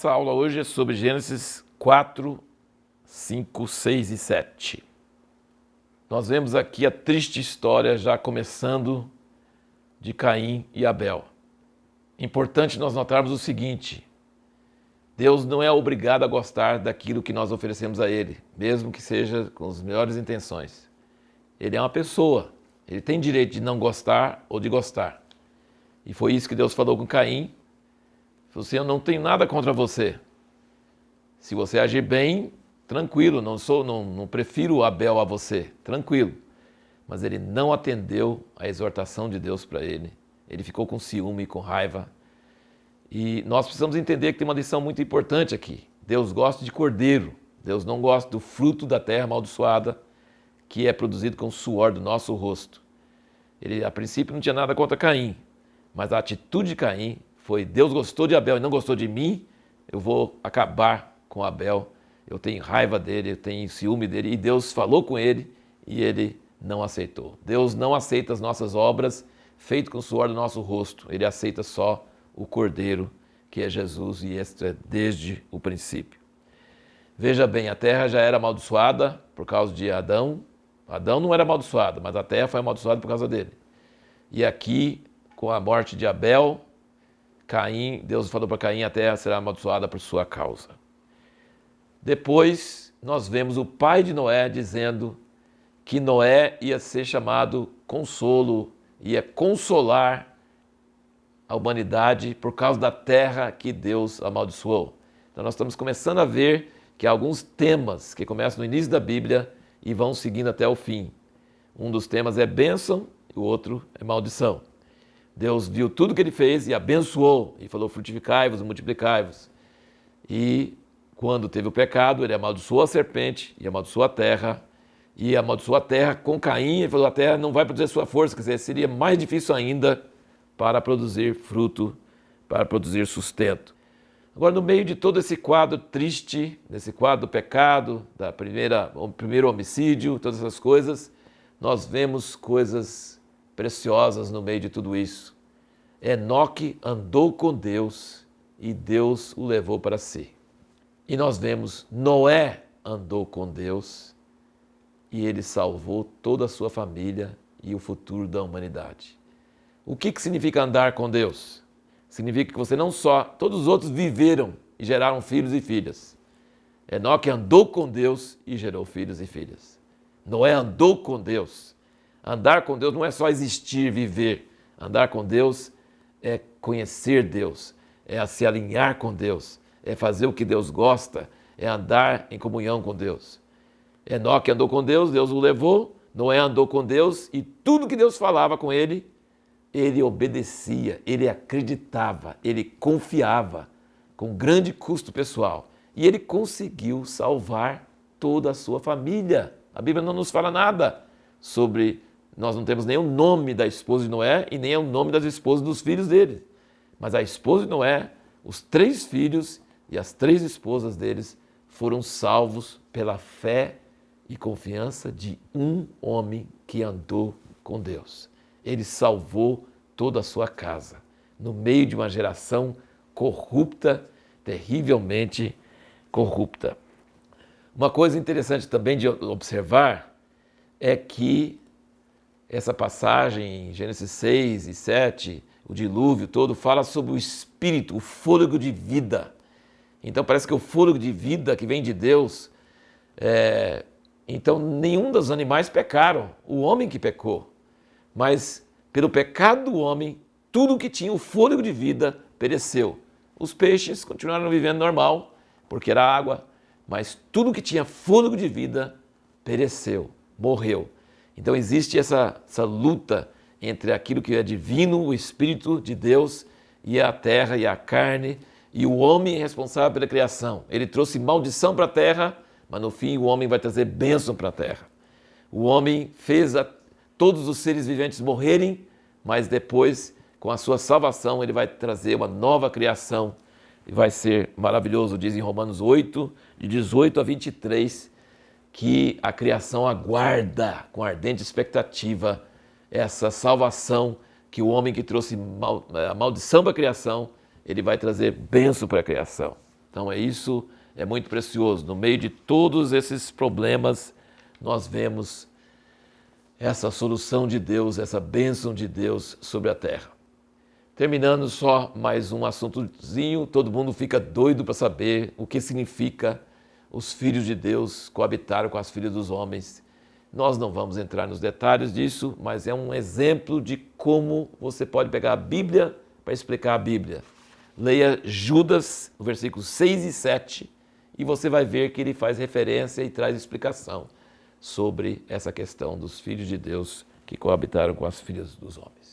nossa aula hoje é sobre Gênesis 4, 5, 6 e 7. Nós vemos aqui a triste história já começando de Caim e Abel. Importante nós notarmos o seguinte: Deus não é obrigado a gostar daquilo que nós oferecemos a Ele, mesmo que seja com as melhores intenções. Ele é uma pessoa, ele tem direito de não gostar ou de gostar. E foi isso que Deus falou com Caim. Falou assim: eu não tenho nada contra você. Se você agir bem, tranquilo, não prefiro Abel a você, tranquilo. Mas ele não atendeu a exortação de Deus para ele. Ele ficou com ciúme e com raiva. E nós precisamos entender que tem uma lição muito importante aqui. Deus gosta de cordeiro. Deus não gosta do fruto da terra amaldiçoada, que é produzido com o suor do nosso rosto. Ele, a princípio, não tinha nada contra Caim. Mas a atitude de Caim foi: Deus gostou de Abel e não gostou de mim, eu vou acabar com Abel. Eu tenho raiva dele, eu tenho ciúme dele. E Deus falou com ele e ele não aceitou. Deus não aceita as nossas obras feitas com o suor do nosso rosto. Ele aceita só o Cordeiro, que é Jesus, e este é desde o princípio. Veja bem, a terra já era amaldiçoada por causa de Adão. Adão não era amaldiçoado, mas a terra foi amaldiçoada por causa dele. E aqui, com a morte de Abel, Caim, Deus falou para Caim: a terra será amaldiçoada por sua causa. Depois, nós vemos o pai de Noé dizendo que Noé ia ser chamado consolo, ia consolar a humanidade por causa da terra que Deus amaldiçoou. Então nós estamos começando a ver que há alguns temas que começam no início da Bíblia e vão seguindo até o fim. Um dos temas é bênção e o outro é maldição. Deus viu tudo que ele fez e abençoou, e falou: frutificai-vos e multiplicai-vos. E quando teve o pecado, ele amaldiçoou a serpente e amaldiçoou a terra. E amaldiçoou a terra com Caim, e falou: a terra não vai produzir sua força, quer dizer, seria mais difícil ainda para produzir fruto, para produzir sustento. Agora, no meio de todo esse quadro triste, desse quadro do pecado, o primeiro homicídio, todas essas coisas, nós vemos coisas preciosas no meio de tudo isso. Enoque andou com Deus e Deus o levou para si. E nós vemos Noé andou com Deus e ele salvou toda a sua família e o futuro da humanidade. O que significa andar com Deus? Significa que você não só, todos os outros viveram e geraram filhos e filhas. Enoque andou com Deus e gerou filhos e filhas. Noé andou com Deus. Andar com Deus não é só existir, viver. Andar com Deus é conhecer Deus, é se alinhar com Deus, é fazer o que Deus gosta, é andar em comunhão com Deus. Enoque andou com Deus, Deus o levou. Noé andou com Deus e tudo que Deus falava com ele, ele obedecia, ele acreditava, ele confiava com grande custo pessoal. E ele conseguiu salvar toda a sua família. A Bíblia não nos fala nada sobre... Nós não temos nem o nome da esposa de Noé e nem o nome das esposas dos filhos dele. Mas a esposa de Noé, os 3 filhos e as 3 esposas deles foram salvos pela fé e confiança de um homem que andou com Deus. Ele salvou toda a sua casa, no meio de uma geração corrupta, terrivelmente corrupta. Uma coisa interessante também de observar é que essa passagem em Gênesis 6 e 7, o dilúvio todo, fala sobre o espírito, o fôlego de vida. Então parece que o fôlego de vida que vem de Deus, então nenhum dos animais pecaram, o homem que pecou. Mas pelo pecado do homem, tudo que tinha o fôlego de vida pereceu. Os peixes continuaram vivendo normal, porque era água, mas tudo que tinha fôlego de vida pereceu, morreu. Então existe essa luta entre aquilo que é divino, o Espírito de Deus, e a terra e a carne, e o homem responsável pela criação. Ele trouxe maldição para a terra, mas no fim o homem vai trazer bênção para a terra. O homem fez todos os seres viventes morrerem, mas depois, com a sua salvação, ele vai trazer uma nova criação. E vai ser maravilhoso, diz em Romanos 8, de 18 a 23, que a criação aguarda com ardente expectativa essa salvação, que o homem que trouxe a maldição para a criação, ele vai trazer bênção para a criação. Então isso é muito precioso. No meio de todos esses problemas, nós vemos essa solução de Deus, essa bênção de Deus sobre a terra. Terminando só mais um assuntozinho, todo mundo fica doido para saber o que significa os filhos de Deus coabitaram com as filhas dos homens. Nós não vamos entrar nos detalhes disso, mas é um exemplo de como você pode pegar a Bíblia para explicar a Bíblia. Leia Judas, versículos 6 e 7, e você vai ver que ele faz referência e traz explicação sobre essa questão dos filhos de Deus que coabitaram com as filhas dos homens.